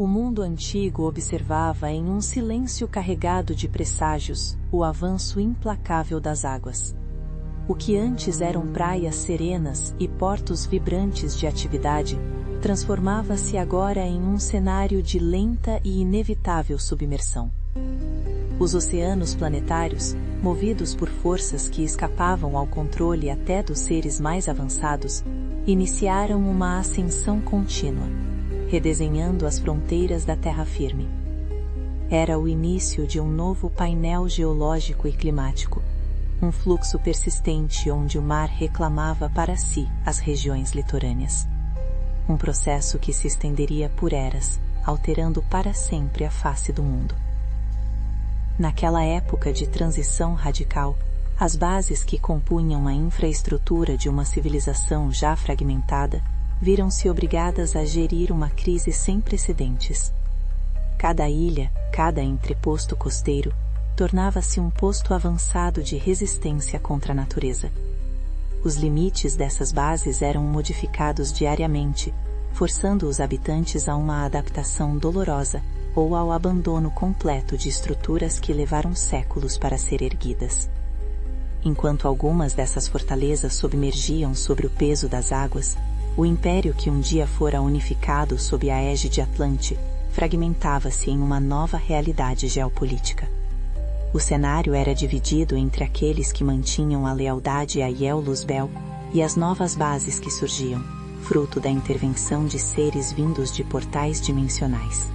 O mundo antigo observava em um silêncio carregado de presságios o avanço implacável das águas. O que antes eram praias serenas e portos vibrantes de atividade, transformava-se agora em um cenário de lenta e inevitável submersão. Os oceanos planetários, movidos por forças que escapavam ao controle até dos seres mais avançados, iniciaram uma ascensão contínua, redesenhando as fronteiras da terra firme. Era o início de um novo painel geológico e climático, um fluxo persistente onde o mar reclamava para si as regiões litorâneas. Um processo que se estenderia por eras, alterando para sempre a face do mundo. Naquela época de transição radical, as bases que compunham a infraestrutura de uma civilização já fragmentada viram-se obrigadas a gerir uma crise sem precedentes. Cada ilha, cada entreposto costeiro, tornava-se um posto avançado de resistência contra a natureza. Os limites dessas bases eram modificados diariamente, forçando os habitantes a uma adaptação dolorosa ou ao abandono completo de estruturas que levaram séculos para ser erguidas. Enquanto algumas dessas fortalezas submergiam sobre o peso das águas, o império que um dia fora unificado sob a égide Atlante fragmentava-se em uma nova realidade geopolítica. O cenário era dividido entre aqueles que mantinham a lealdade a Iel-Luzbel e as novas bases que surgiam, fruto da intervenção de seres vindos de portais dimensionais.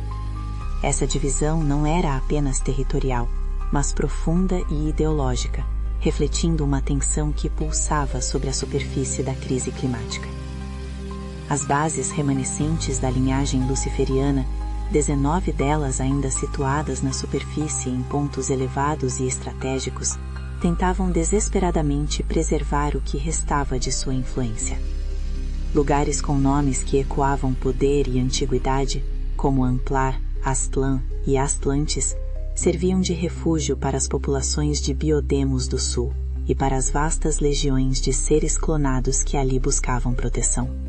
Essa divisão não era apenas territorial, mas profunda e ideológica, refletindo uma tensão que pulsava sobre a superfície da crise climática. As bases remanescentes da linhagem luciferiana, 19 delas ainda situadas na superfície em pontos elevados e estratégicos, tentavam desesperadamente preservar o que restava de sua influência. Lugares com nomes que ecoavam poder e antiguidade, como Amplar, Aztlan e Astlantes, serviam de refúgio para as populações de Biodemos do Sul e para as vastas legiões de seres clonados que ali buscavam proteção.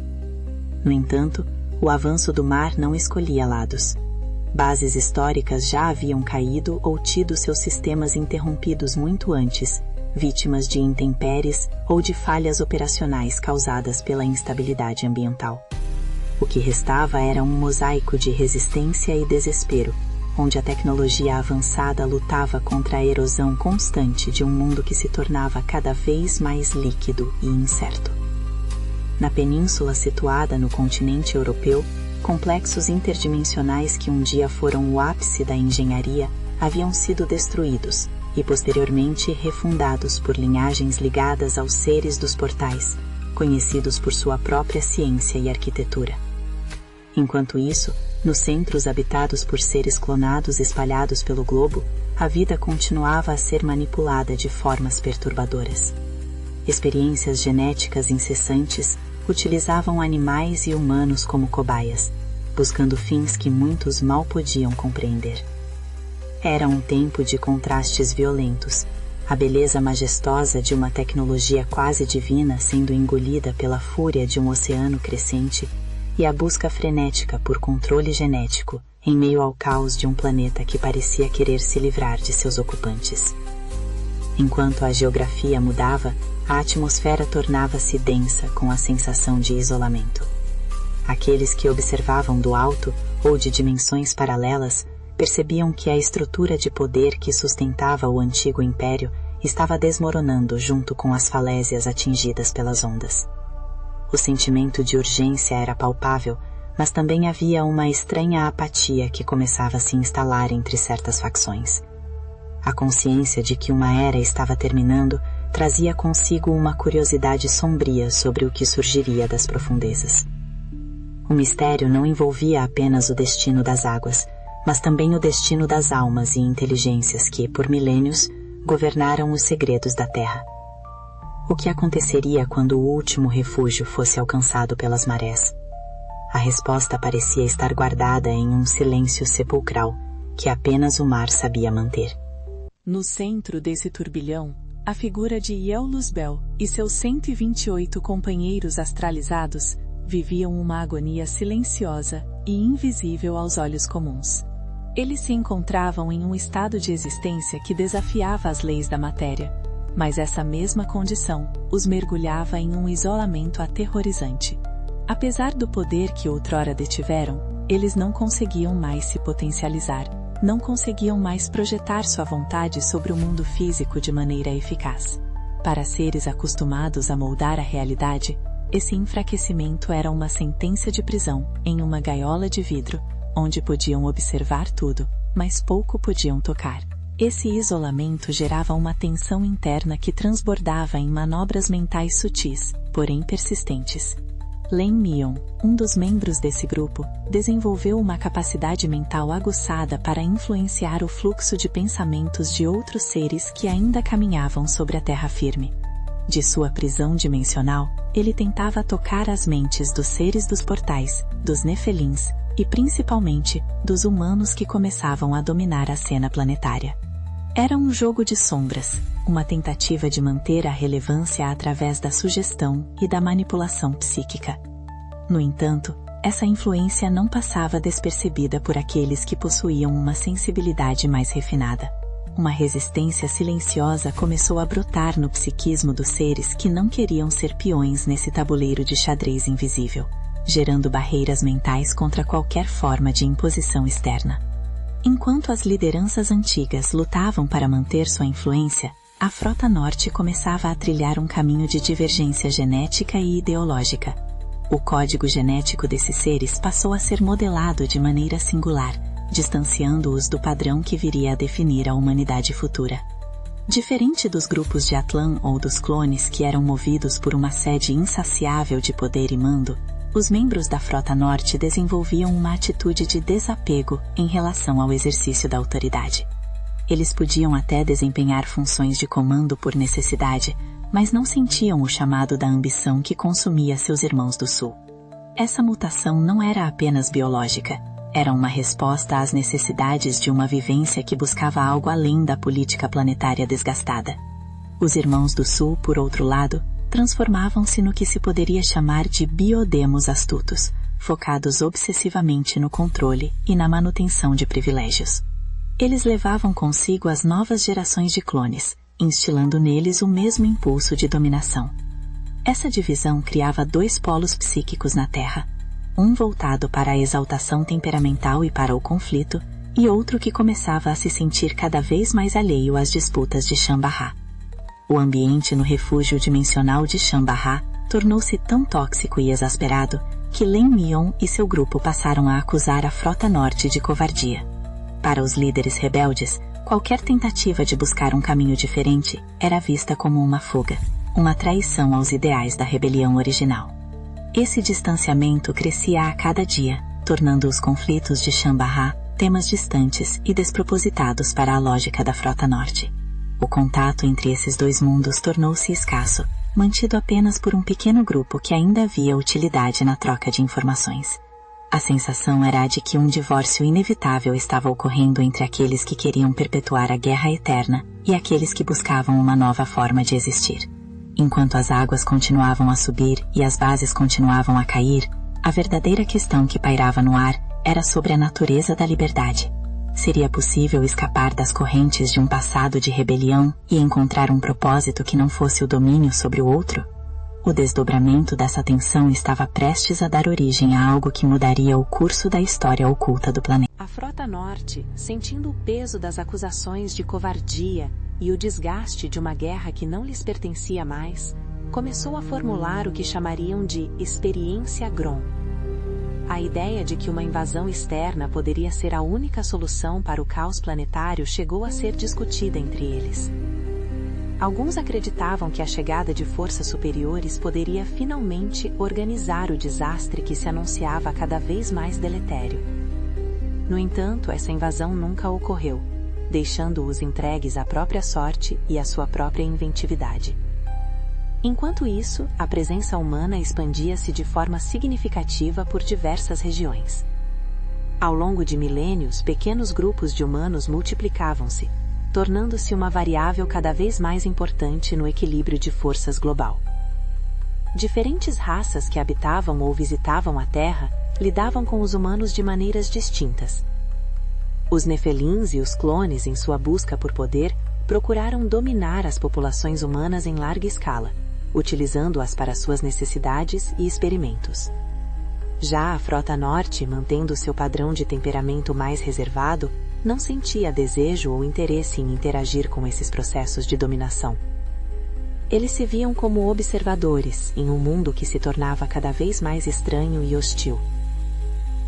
No entanto, o avanço do mar não escolhia lados. Bases históricas já haviam caído ou tido seus sistemas interrompidos muito antes, vítimas de intempéries ou de falhas operacionais causadas pela instabilidade ambiental. O que restava era um mosaico de resistência e desespero, onde a tecnologia avançada lutava contra a erosão constante de um mundo que se tornava cada vez mais líquido e incerto. Na península situada no continente europeu, complexos interdimensionais que um dia foram o ápice da engenharia haviam sido destruídos e posteriormente refundados por linhagens ligadas aos seres dos portais, conhecidos por sua própria ciência e arquitetura. Enquanto isso, nos centros habitados por seres clonados espalhados pelo globo, a vida continuava a ser manipulada de formas perturbadoras. Experiências genéticas incessantes utilizavam animais e humanos como cobaias, buscando fins que muitos mal podiam compreender. Era um tempo de contrastes violentos, a beleza majestosa de uma tecnologia quase divina sendo engolida pela fúria de um oceano crescente e a busca frenética por controle genético em meio ao caos de um planeta que parecia querer se livrar de seus ocupantes. Enquanto a geografia mudava, a atmosfera tornava-se densa com a sensação de isolamento. Aqueles que observavam do alto ou de dimensões paralelas percebiam que a estrutura de poder que sustentava o antigo império estava desmoronando junto com as falésias atingidas pelas ondas. O sentimento de urgência era palpável, mas também havia uma estranha apatia que começava a se instalar entre certas facções. A consciência de que uma era estava terminando trazia consigo uma curiosidade sombria sobre o que surgiria das profundezas. O mistério não envolvia apenas o destino das águas, mas também o destino das almas e inteligências que, por milênios, governaram os segredos da Terra. O que aconteceria quando o último refúgio fosse alcançado pelas marés? A resposta parecia estar guardada em um silêncio sepulcral que apenas o mar sabia manter. No centro desse turbilhão, a figura de Iel-Luzbel e seus 128 companheiros astralizados viviam uma agonia silenciosa e invisível aos olhos comuns. Eles se encontravam em um estado de existência que desafiava as leis da matéria, mas essa mesma condição os mergulhava em um isolamento aterrorizante. Apesar do poder que outrora detiveram, eles não conseguiam mais se potencializar, não conseguiam mais projetar sua vontade sobre o mundo físico de maneira eficaz. Para seres acostumados a moldar a realidade, esse enfraquecimento era uma sentença de prisão em uma gaiola de vidro, onde podiam observar tudo, mas pouco podiam tocar. Esse isolamento gerava uma tensão interna que transbordava em manobras mentais sutis, porém persistentes. Len Mion, um dos membros desse grupo, desenvolveu uma capacidade mental aguçada para influenciar o fluxo de pensamentos de outros seres que ainda caminhavam sobre a terra firme. De sua prisão dimensional, ele tentava tocar as mentes dos seres dos portais, dos Nefelins, e principalmente, dos humanos que começavam a dominar a cena planetária. Era um jogo de sombras, uma tentativa de manter a relevância através da sugestão e da manipulação psíquica. No entanto, essa influência não passava despercebida por aqueles que possuíam uma sensibilidade mais refinada. Uma resistência silenciosa começou a brotar no psiquismo dos seres que não queriam ser peões nesse tabuleiro de xadrez invisível, gerando barreiras mentais contra qualquer forma de imposição externa. Enquanto as lideranças antigas lutavam para manter sua influência, a Frota Norte começava a trilhar um caminho de divergência genética e ideológica. O código genético desses seres passou a ser modelado de maneira singular, distanciando-os do padrão que viria a definir a humanidade futura. Diferente dos grupos de Atlan ou dos clones que eram movidos por uma sede insaciável de poder e mando, os membros da Frota Norte desenvolviam uma atitude de desapego em relação ao exercício da autoridade. Eles podiam até desempenhar funções de comando por necessidade, mas não sentiam o chamado da ambição que consumia seus irmãos do Sul. Essa mutação não era apenas biológica, era uma resposta às necessidades de uma vivência que buscava algo além da política planetária desgastada. Os irmãos do Sul, por outro lado, transformavam-se no que se poderia chamar de biodemos astutos, focados obsessivamente no controle e na manutenção de privilégios. Eles levavam consigo as novas gerações de clones, instilando neles o mesmo impulso de dominação. Essa divisão criava dois polos psíquicos na Terra, um voltado para a exaltação temperamental e para o conflito, e outro que começava a se sentir cada vez mais alheio às disputas de Shambaha. O ambiente no refúgio dimensional de Shambaha tornou-se tão tóxico e exasperado que Len Mion e seu grupo passaram a acusar a Frota Norte de covardia. Para os líderes rebeldes, qualquer tentativa de buscar um caminho diferente era vista como uma fuga, uma traição aos ideais da rebelião original. Esse distanciamento crescia a cada dia, tornando os conflitos de Shambaha temas distantes e despropositados para a lógica da Frota Norte. O contato entre esses dois mundos tornou-se escasso, mantido apenas por um pequeno grupo que ainda via utilidade na troca de informações. A sensação era a de que um divórcio inevitável estava ocorrendo entre aqueles que queriam perpetuar a guerra eterna e aqueles que buscavam uma nova forma de existir. Enquanto as águas continuavam a subir e as bases continuavam a cair, a verdadeira questão que pairava no ar era sobre a natureza da liberdade. Seria possível escapar das correntes de um passado de rebelião e encontrar um propósito que não fosse o domínio sobre o outro? O desdobramento dessa tensão estava prestes a dar origem a algo que mudaria o curso da história oculta do planeta. A Frota Norte, sentindo o peso das acusações de covardia e o desgaste de uma guerra que não lhes pertencia mais, começou a formular o que chamariam de experiência Grom. A ideia de que uma invasão externa poderia ser a única solução para o caos planetário chegou a ser discutida entre eles. Alguns acreditavam que a chegada de forças superiores poderia finalmente organizar o desastre que se anunciava cada vez mais deletério. No entanto, essa invasão nunca ocorreu, deixando-os entregues à própria sorte e à sua própria inventividade. Enquanto isso, a presença humana expandia-se de forma significativa por diversas regiões. Ao longo de milênios, pequenos grupos de humanos multiplicavam-se, tornando-se uma variável cada vez mais importante no equilíbrio de forças global. Diferentes raças que habitavam ou visitavam a Terra lidavam com os humanos de maneiras distintas. Os Nefelins e os clones, em sua busca por poder, procuraram dominar as populações humanas em larga escala, utilizando-as para suas necessidades e experimentos. Já a Frota Norte, mantendo seu padrão de temperamento mais reservado, não sentia desejo ou interesse em interagir com esses processos de dominação. Eles se viam como observadores em um mundo que se tornava cada vez mais estranho e hostil.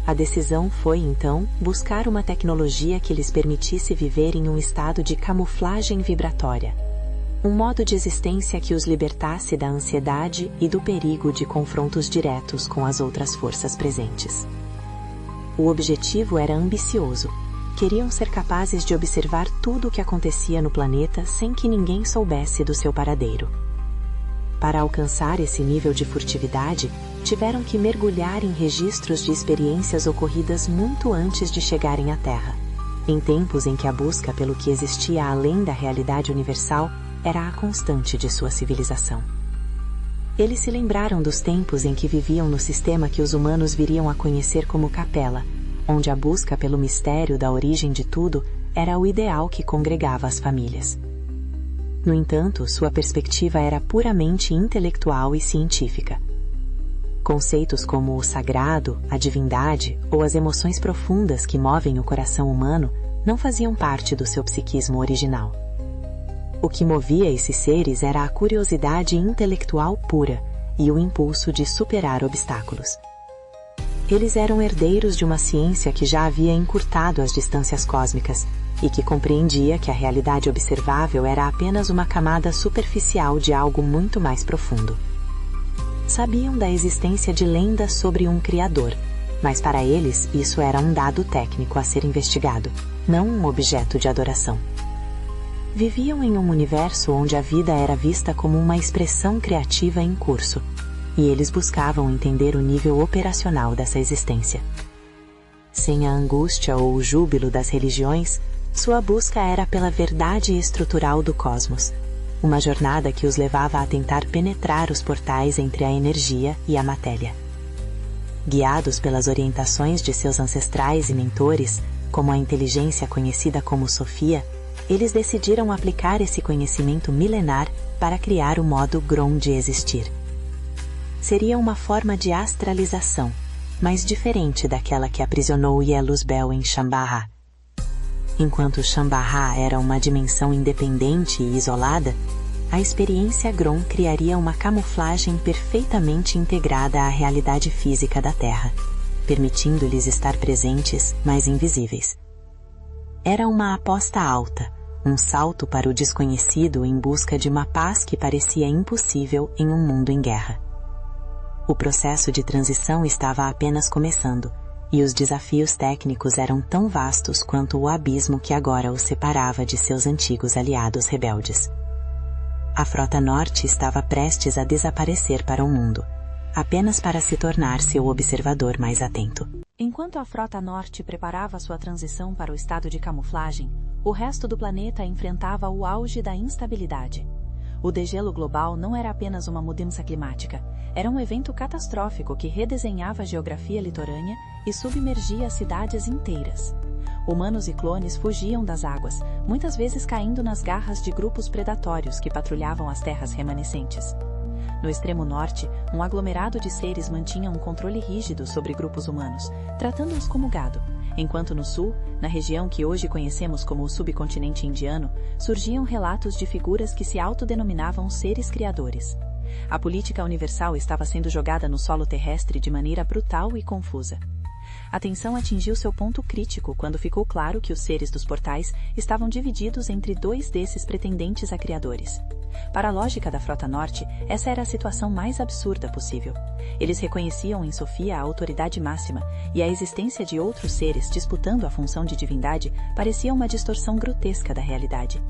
A decisão foi, então, buscar uma tecnologia que lhes permitisse viver em um estado de camuflagem vibratória. Um modo de existência que os libertasse da ansiedade e do perigo de confrontos diretos com as outras forças presentes. O objetivo era ambicioso. Queriam ser capazes de observar tudo o que acontecia no planeta sem que ninguém soubesse do seu paradeiro. Para alcançar esse nível de furtividade, tiveram que mergulhar em registros de experiências ocorridas muito antes de chegarem à Terra, em tempos em que a busca pelo que existia além da realidade universal era a constante de sua civilização. Eles se lembraram dos tempos em que viviam no sistema que os humanos viriam a conhecer como Capela, onde a busca pelo mistério da origem de tudo era o ideal que congregava as famílias. No entanto, sua perspectiva era puramente intelectual e científica. Conceitos como o sagrado, a divindade ou as emoções profundas que movem o coração humano não faziam parte do seu psiquismo original. O que movia esses seres era a curiosidade intelectual pura e o impulso de superar obstáculos. Eles eram herdeiros de uma ciência que já havia encurtado as distâncias cósmicas e que compreendia que a realidade observável era apenas uma camada superficial de algo muito mais profundo. Sabiam da existência de lendas sobre um Criador, mas para eles isso era um dado técnico a ser investigado, não um objeto de adoração. Viviam em um universo onde a vida era vista como uma expressão criativa em curso, e eles buscavam entender o nível operacional dessa existência. Sem a angústia ou o júbilo das religiões, sua busca era pela verdade estrutural do cosmos, uma jornada que os levava a tentar penetrar os portais entre a energia e a matéria. Guiados pelas orientações de seus ancestrais e mentores, como a inteligência conhecida como Sofia, eles decidiram aplicar esse conhecimento milenar para criar o modo Grom de existir. Seria uma forma de astralização, mas diferente daquela que aprisionou Yeluzbel em Shambhala. Enquanto Shambhala era uma dimensão independente e isolada, a experiência Grom criaria uma camuflagem perfeitamente integrada à realidade física da Terra, permitindo-lhes estar presentes, mas invisíveis. Era uma aposta alta, um salto para o desconhecido em busca de uma paz que parecia impossível em um mundo em guerra. O processo de transição estava apenas começando, e os desafios técnicos eram tão vastos quanto o abismo que agora os separava de seus antigos aliados rebeldes. A Frota Norte estava prestes a desaparecer para o mundo, apenas para se tornar seu observador mais atento. Enquanto a Frota Norte preparava sua transição para o estado de camuflagem, o resto do planeta enfrentava o auge da instabilidade. O degelo global não era apenas uma mudança climática, era um evento catastrófico que redesenhava a geografia litorânea e submergia cidades inteiras. Humanos e clones fugiam das águas, muitas vezes caindo nas garras de grupos predatórios que patrulhavam as terras remanescentes. No extremo norte, um aglomerado de seres mantinha um controle rígido sobre grupos humanos, tratando-os como gado, enquanto no sul, na região que hoje conhecemos como o subcontinente indiano, surgiam relatos de figuras que se autodenominavam seres criadores. A política universal estava sendo jogada no solo terrestre de maneira brutal e confusa. A tensão atingiu seu ponto crítico quando ficou claro que os seres dos portais estavam divididos entre dois desses pretendentes a criadores. Para a lógica da Frota Norte, essa era a situação mais absurda possível. Eles reconheciam em Sofia a autoridade máxima, e a existência de outros seres disputando a função de divindade parecia uma distorção grotesca da realidade.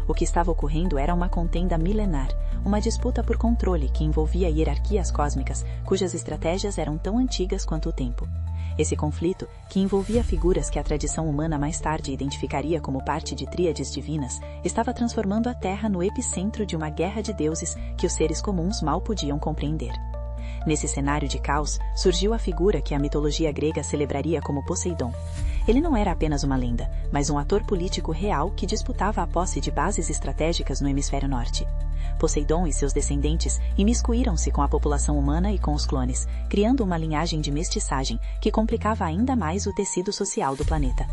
O que estava ocorrendo era uma contenda milenar, uma disputa por controle que envolvia hierarquias cósmicas, cujas estratégias eram tão antigas quanto o tempo. Esse conflito, que envolvia figuras que a tradição humana mais tarde identificaria como parte de tríades divinas, estava transformando a Terra no epicentro de uma guerra de deuses que os seres comuns mal podiam compreender. Nesse cenário de caos, surgiu a figura que a mitologia grega celebraria como Poseidon. Ele não era apenas uma lenda, mas um ator político real que disputava a posse de bases estratégicas no hemisfério norte. Poseidon e seus descendentes imiscuíram-se com a população humana e com os clones, criando uma linhagem de mestiçagem que complicava ainda mais o tecido social do planeta.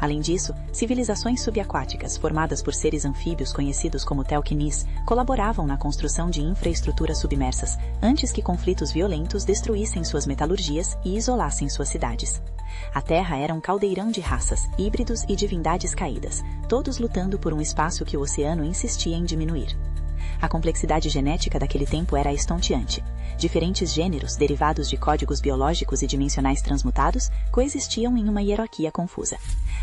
Além disso, civilizações subaquáticas, formadas por seres anfíbios conhecidos como telquinis, colaboravam na construção de infraestruturas submersas, antes que conflitos violentos destruíssem suas metalurgias e isolassem suas cidades. A Terra era um caldeirão de raças, híbridos e divindades caídas, todos lutando por um espaço que o oceano insistia em diminuir. A complexidade genética daquele tempo era estonteante. Diferentes gêneros, derivados de códigos biológicos e dimensionais transmutados, coexistiam em uma hierarquia confusa.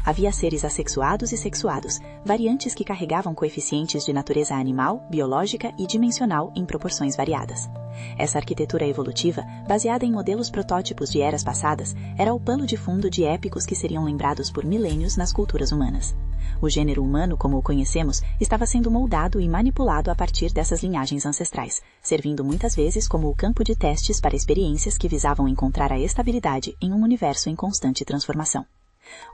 Havia seres assexuados e sexuados, variantes que carregavam coeficientes de natureza animal, biológica e dimensional em proporções variadas. Essa arquitetura evolutiva, baseada em modelos protótipos de eras passadas, era o pano de fundo de épicos que seriam lembrados por milênios nas culturas humanas. O gênero humano, como o conhecemos, estava sendo moldado e manipulado a partir dessas linhagens ancestrais, servindo muitas vezes como o campo de testes para experiências que visavam encontrar a estabilidade em um universo em constante transformação.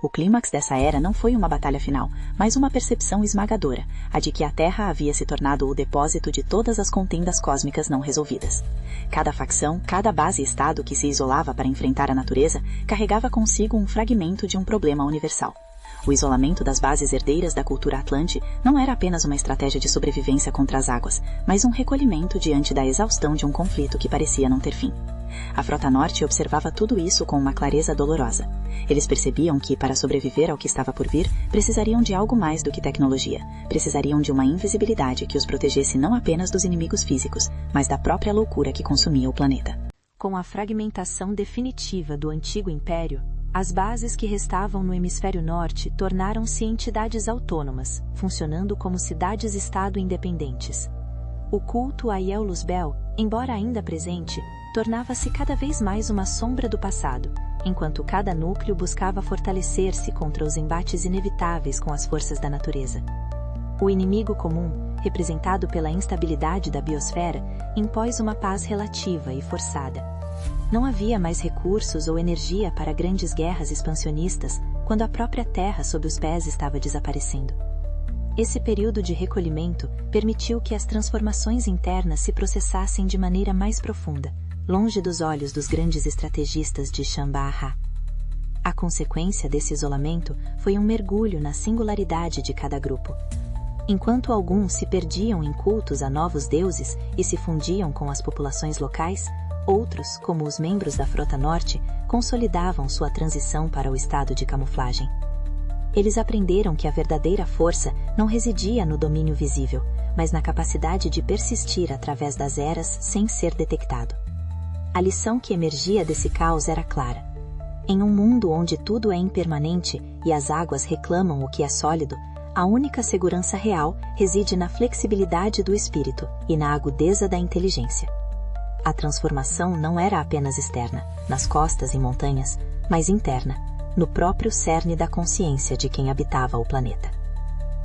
O clímax dessa era não foi uma batalha final, mas uma percepção esmagadora, a de que a Terra havia se tornado o depósito de todas as contendas cósmicas não resolvidas. Cada facção, cada base-estado que se isolava para enfrentar a natureza, carregava consigo um fragmento de um problema universal. O isolamento das bases herdeiras da cultura Atlante não era apenas uma estratégia de sobrevivência contra as águas, mas um recolhimento diante da exaustão de um conflito que parecia não ter fim. A Frota Norte observava tudo isso com uma clareza dolorosa. Eles percebiam que, para sobreviver ao que estava por vir, precisariam de algo mais do que tecnologia. Precisariam de uma invisibilidade que os protegesse não apenas dos inimigos físicos, mas da própria loucura que consumia o planeta. Com a fragmentação definitiva do antigo império, as bases que restavam no hemisfério norte tornaram-se entidades autônomas, funcionando como cidades-estado independentes. O culto a Iel-Luzbel, embora ainda presente, tornava-se cada vez mais uma sombra do passado, enquanto cada núcleo buscava fortalecer-se contra os embates inevitáveis com as forças da natureza. O inimigo comum, representado pela instabilidade da biosfera, impôs uma paz relativa e forçada. Não havia mais recursos ou energia para grandes guerras expansionistas quando a própria Terra sob os pés estava desaparecendo. Esse período de recolhimento permitiu que as transformações internas se processassem de maneira mais profunda, longe dos olhos dos grandes estrategistas de Shamba-Ra. A consequência desse isolamento foi um mergulho na singularidade de cada grupo. Enquanto alguns se perdiam em cultos a novos deuses e se fundiam com as populações locais, outros, como os membros da Frota Norte, consolidavam sua transição para o estado de camuflagem. Eles aprenderam que a verdadeira força não residia no domínio visível, mas na capacidade de persistir através das eras sem ser detectado. A lição que emergia desse caos era clara. Em um mundo onde tudo é impermanente e as águas reclamam o que é sólido, a única segurança real reside na flexibilidade do espírito e na agudeza da inteligência. A transformação não era apenas externa, nas costas e montanhas, mas interna, no próprio cerne da consciência de quem habitava o planeta.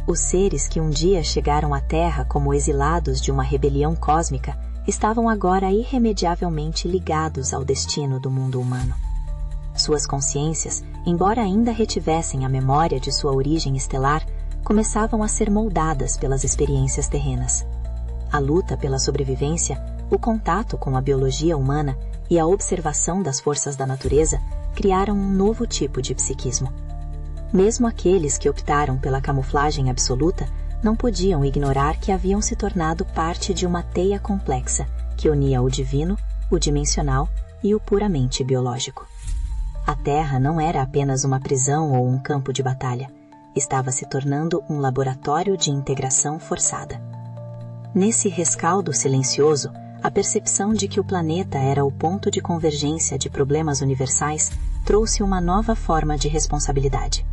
Os seres que um dia chegaram à Terra como exilados de uma rebelião cósmica estavam agora irremediavelmente ligados ao destino do mundo humano. Suas consciências, embora ainda retivessem a memória de sua origem estelar, começavam a ser moldadas pelas experiências terrenas. A luta pela sobrevivência, o contato com a biologia humana e a observação das forças da natureza criaram um novo tipo de psiquismo. Mesmo aqueles que optaram pela camuflagem absoluta não podiam ignorar que haviam se tornado parte de uma teia complexa que unia o divino, o dimensional e o puramente biológico. A Terra não era apenas uma prisão ou um campo de batalha, estava se tornando um laboratório de integração forçada. Nesse rescaldo silencioso, a percepção de que o planeta era o ponto de convergência de problemas universais trouxe uma nova forma de responsabilidade.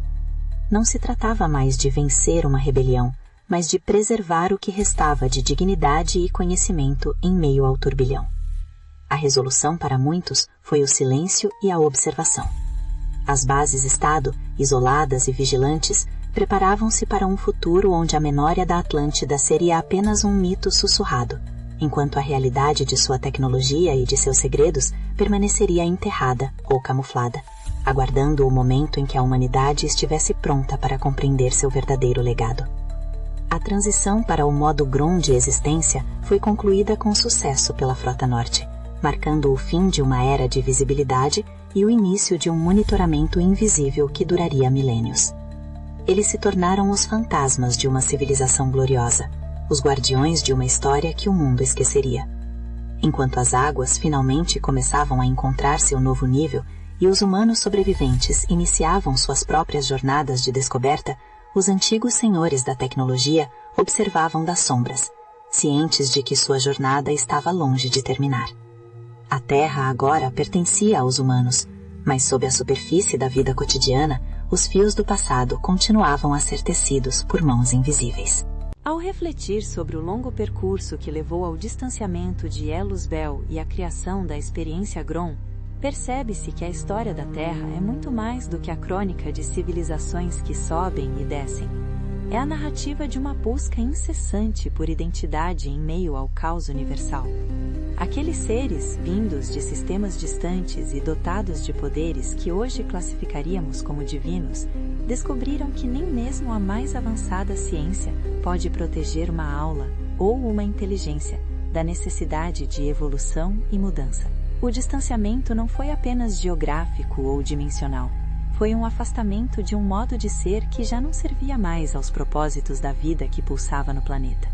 Não se tratava mais de vencer uma rebelião, mas de preservar o que restava de dignidade e conhecimento em meio ao turbilhão. A resolução para muitos foi o silêncio e a observação. As bases-estado, isoladas e vigilantes, preparavam-se para um futuro onde a memória da Atlântida seria apenas um mito sussurrado, enquanto a realidade de sua tecnologia e de seus segredos permaneceria enterrada ou camuflada, aguardando o momento em que a humanidade estivesse pronta para compreender seu verdadeiro legado. A transição para o modo Grom de existência foi concluída com sucesso pela Frota Norte, marcando o fim de uma era de visibilidade e o início de um monitoramento invisível que duraria milênios. Eles se tornaram os fantasmas de uma civilização gloriosa, os guardiões de uma história que o mundo esqueceria. Enquanto as águas finalmente começavam a encontrar seu novo nível e os humanos sobreviventes iniciavam suas próprias jornadas de descoberta, os antigos senhores da tecnologia observavam das sombras, cientes de que sua jornada estava longe de terminar. A Terra agora pertencia aos humanos, mas sob a superfície da vida cotidiana, os fios do passado continuavam a ser tecidos por mãos invisíveis. Ao refletir sobre o longo percurso que levou ao distanciamento de Elos Bell e à criação da experiência Grom, percebe-se que a história da Terra é muito mais do que a crônica de civilizações que sobem e descem. É a narrativa de uma busca incessante por identidade em meio ao caos universal. Aqueles seres, vindos de sistemas distantes e dotados de poderes que hoje classificaríamos como divinos, descobriram que nem mesmo a mais avançada ciência pode proteger uma aula ou uma inteligência da necessidade de evolução e mudança. O distanciamento não foi apenas geográfico ou dimensional. Foi um afastamento de um modo de ser que já não servia mais aos propósitos da vida que pulsava no planeta.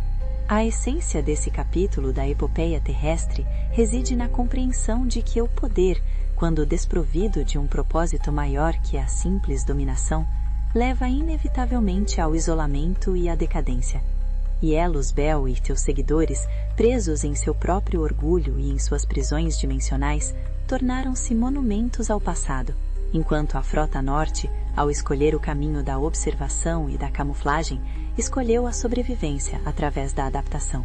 A essência desse capítulo da epopeia terrestre reside na compreensão de que o poder, quando desprovido de um propósito maior que a simples dominação, leva inevitavelmente ao isolamento e à decadência. E Elos Bell e seus seguidores, presos em seu próprio orgulho e em suas prisões dimensionais, tornaram-se monumentos ao passado, enquanto a Frota Norte, ao escolher o caminho da observação e da camuflagem, escolheu a sobrevivência através da adaptação.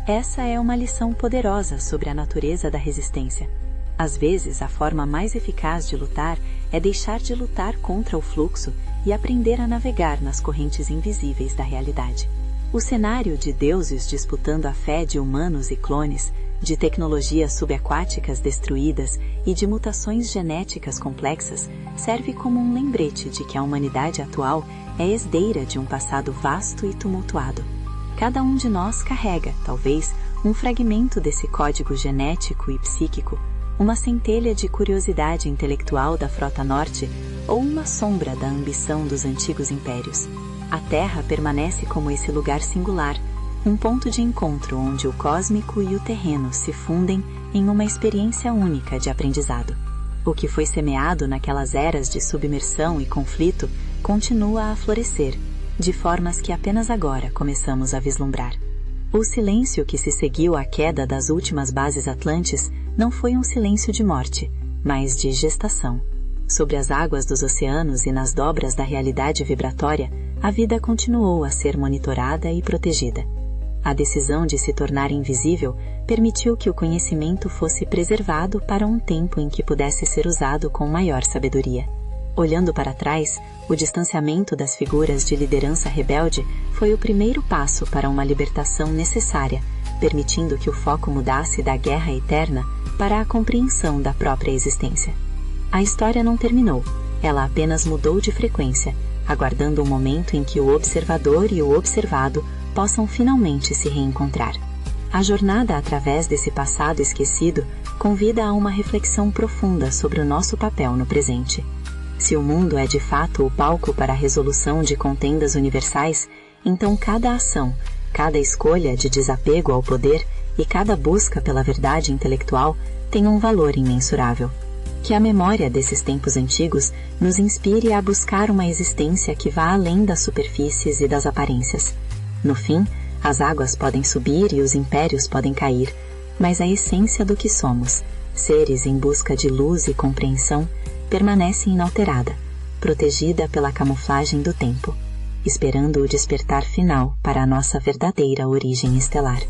Essa é uma lição poderosa sobre a natureza da resistência. Às vezes, a forma mais eficaz de lutar é deixar de lutar contra o fluxo e aprender a navegar nas correntes invisíveis da realidade. O cenário de deuses disputando a fé de humanos e clones, de tecnologias subaquáticas destruídas e de mutações genéticas complexas serve como um lembrete de que a humanidade atual é herdeira de um passado vasto e tumultuado. Cada um de nós carrega, talvez, um fragmento desse código genético e psíquico, uma centelha de curiosidade intelectual da Frota Norte ou uma sombra da ambição dos antigos impérios. A Terra permanece como esse lugar singular, um ponto de encontro onde o cósmico e o terreno se fundem em uma experiência única de aprendizado. O que foi semeado naquelas eras de submersão e conflito continua a florescer, de formas que apenas agora começamos a vislumbrar. O silêncio que se seguiu à queda das últimas bases atlantes não foi um silêncio de morte, mas de gestação. Sobre as águas dos oceanos e nas dobras da realidade vibratória, a vida continuou a ser monitorada e protegida. A decisão de se tornar invisível permitiu que o conhecimento fosse preservado para um tempo em que pudesse ser usado com maior sabedoria. Olhando para trás, o distanciamento das figuras de liderança rebelde foi o primeiro passo para uma libertação necessária, permitindo que o foco mudasse da guerra eterna para a compreensão da própria existência. A história não terminou, ela apenas mudou de frequência, aguardando o momento em que o observador e o observado possam finalmente se reencontrar. A jornada através desse passado esquecido convida a uma reflexão profunda sobre o nosso papel no presente. Se o mundo é de fato o palco para a resolução de contendas universais, então cada ação, cada escolha de desapego ao poder e cada busca pela verdade intelectual tem um valor imensurável. Que a memória desses tempos antigos nos inspire a buscar uma existência que vá além das superfícies e das aparências. No fim, as águas podem subir e os impérios podem cair, mas a essência do que somos, seres em busca de luz e compreensão, permanece inalterada, protegida pela camuflagem do tempo, esperando o despertar final para a nossa verdadeira origem estelar.